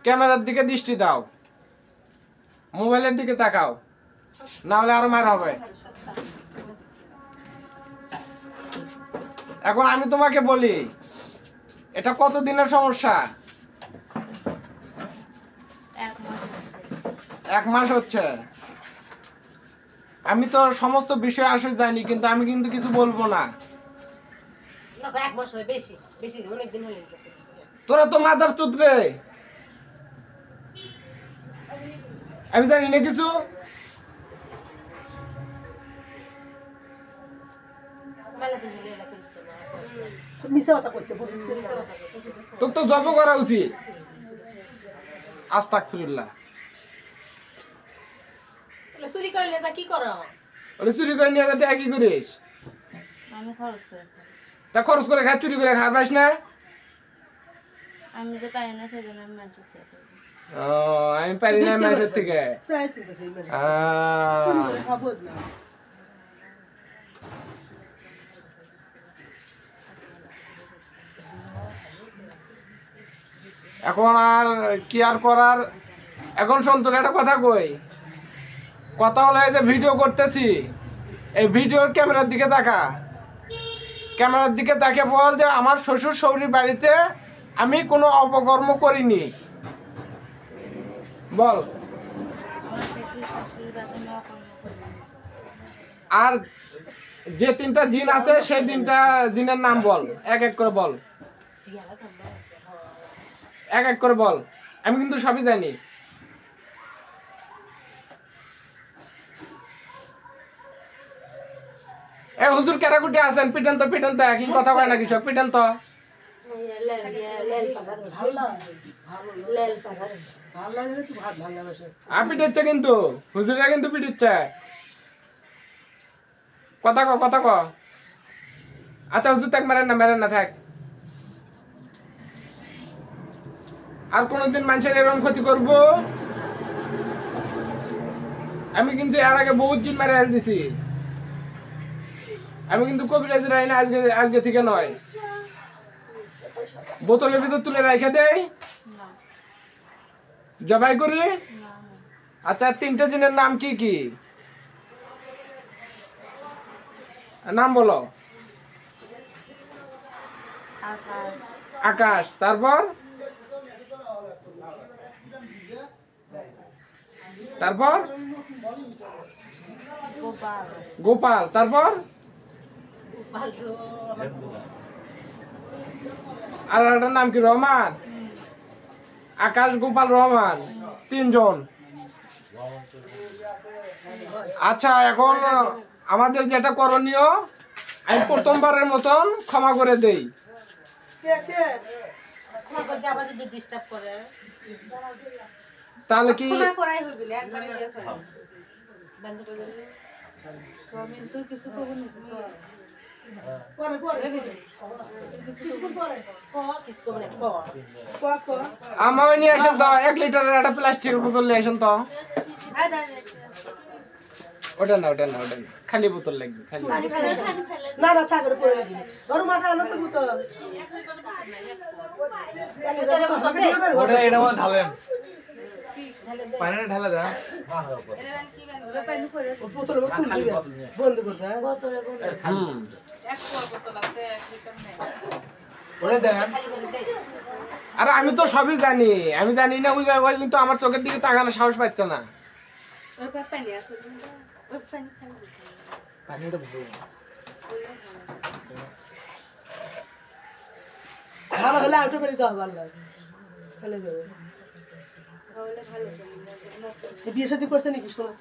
ক্যামেরার দিকে দৃষ্টি দাও, মোবাইলের দিকে তাকাও, না হলে আরো মার হবে। এখন আমি তোমাকে বলি, এটা কত দিনের সমস্যা? 1 মাস হচ্ছে। আমি তো সমস্ত বিষয় আসলে জানি, কিন্তু আমি কিন্তু কিছু বলবো না। তোরা তো মাদার চোদ রে, আমি জানি না কিছু। তোর তো জব করা উচিত। আস্তাগফিরুল্লাহ। চুরি করে নিয়ে যা কি করো? চুরি করে নিয়ে যাতে কি করিস? আমি খরচ করে খাই। তা খরচ করে খাই, চুরি করে খাই পাস না? আমি যে পাই না সেজন্য আমি মাছ চুরি করি। ও, আমি পারি না মাছের থেকে। এখন আর কি আর করার। এখন শোন, তোকে একটা কথা কই। কথা হলো এই যে ভিডিও করতেছি, এই ভিডিওর ক্যামেরার দিকে তাকা। ক্যামেরার দিকে তাকে বল যে আমার শ্বশুর শাশুড়ির বাড়িতে আমি কোনো অপকর্ম করিনি। বল। আর যে 3টা জিন আছে সেই 3টা জিনের নাম বল, এক এক করে বল, এক এক করে বল। আমি কিন্তু সবই জানি। এ হুজুর কেরাকুটি আছেন, পিটান তো একই কথা কয় না কৃষক, পিটান তো। পিটাচ্ছে কিন্তু হুজুরা কিন্তু পিটাচ্ছে। কথা ক। আচ্ছা হুজুর থাক, মেরেন না থাক। আর কোনদিন মানুষের এরকম ক্ষতি করব? আমি কিন্তু এর আগে বহুত জিন মেরে দিছি। আমি কিন্তু কবিরাজি রাই না, আজকে থেকে নয়। বোতলের ভিতর তুলে রেখে দেই, জবাই করি। আচ্ছা 3টে জিনের নাম কি কি? নাম বলো। আকাশ, তারপর গোপাল, তারপর আর একটা নাম কি? রহমান। আকাশ, গোপাল, রহমান, 3 জন। আচ্ছা এখন আমাদের যেটা করণীয়, আমি প্রথমবারের মতন ক্ষমা করে দেই। তাহলে কি আমার নিয়ে আসেন তো 1 লিটারের একটা প্লাস্টিকের বোতল নিয়ে আসেন তো। ওটা না খালি বোতল লাগবে, খালি। না থাক রে, পড়ে গেল ওর মাথা আনো তো বোতল। ওটা এটা মত ঢালেন, পানিটা ঢালা দাও। বোতল বন্ধ করবে, বোতলে এক বোতল আছে 1 লিটার নেই। ওরে দেন। আরে আমি তো সবই জানি, আমি জানি না ওই কিন্তু আমার চোখের দিকে তাকানো সাহস পাচ্ছে না। ওই পানি আছে, ওই পানি খালি পানিটা ভরে ভালো হলে আউট করে দাও, ভালো লাগে খেলে যাবে। তাহলে ভালো। বিয়ে শাদী করছে নাকি শোনা?